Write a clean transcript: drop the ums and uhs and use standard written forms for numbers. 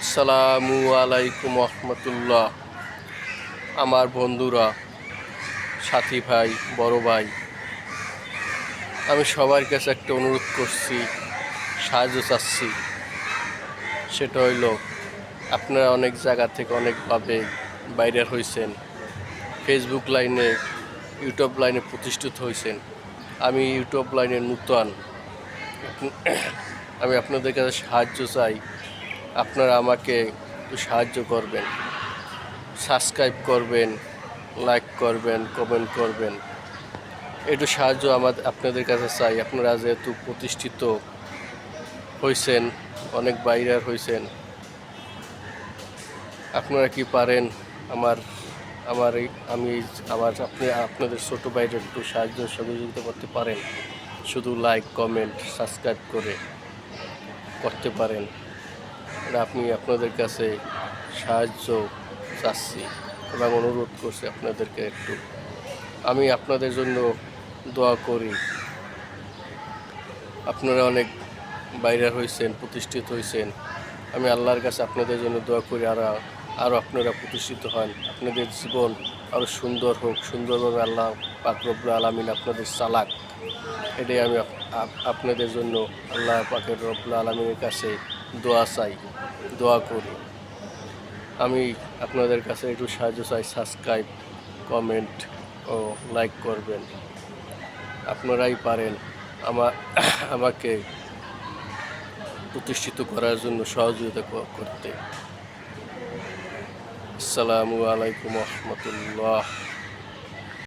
আসসালামু আলাইকুম রহমতুল্লাহ। আমার বন্ধুরা, সাথী ভাই, বড় ভাই, আমি সবার কাছে একটা অনুরোধ করছি, সাহায্য চাচ্ছি। সেটা হইল, আপনারা অনেক জায়গা থেকে অনেকভাবে বাইরে হয়েছেন, ফেসবুক লাইনে, ইউটিউব লাইনে প্রতিষ্ঠিত হয়েছেন। আমি ইউটিউব লাইনে নূতন, আমি আপনাদের কাছে সাহায্য চাই। আপনারা আমাকে একটু সাহায্য করবেন, সাবস্ক্রাইব করবেন, লাইক করবেন, কমেন্ট করবেন। একটু সাহায্য আপনাদের কাছে চাই। আপনারা যেহেতু প্রতিষ্ঠিত হয়েছেন, অনেক বাইরের হয়েছেন, আপনারা কি পারেন আমার আমার এই আমি আপনাদের ছোটো ভাইয়ের একটু সাহায্য সহযোগিতা করতে পারেন? শুধু লাইক, কমেন্ট, সাবস্ক্রাইব করতে পারেন। আমি আপনাদের কাছে সাহায্য চাচ্ছি এবং অনুরোধ করছি আপনাদেরকে একটু। আমি আপনাদের জন্য দোয়া করি। আপনারা অনেক বাইরে হয়েছেন, প্রতিষ্ঠিত হয়েছেন। আমি আল্লাহর কাছে আপনাদের জন্য দোয়া করি আরও আপনারা প্রতিষ্ঠিত হন, আপনাদের জীবন আরও সুন্দর হোক, সুন্দরভাবে আল্লাহ পাক রব্বুল আলামিন আপনাদের চালাক। এটাই আমি আপনাদের জন্য আল্লাহ পাকের রব্বুল আলামিনের কাছে দোয়া চাই, দোয়া করি। আমি আপনাদের কাছে একটু সাহায্য চাই, সাবস্ক্রাইব, কমেন্ট ও লাইক করবেন। আপনারাই পারেন আমাকে প্রতিষ্ঠিত করার জন্য সহযোগিতা করতে। আসসালামু আলাইকুম রহমতুল্লাহ।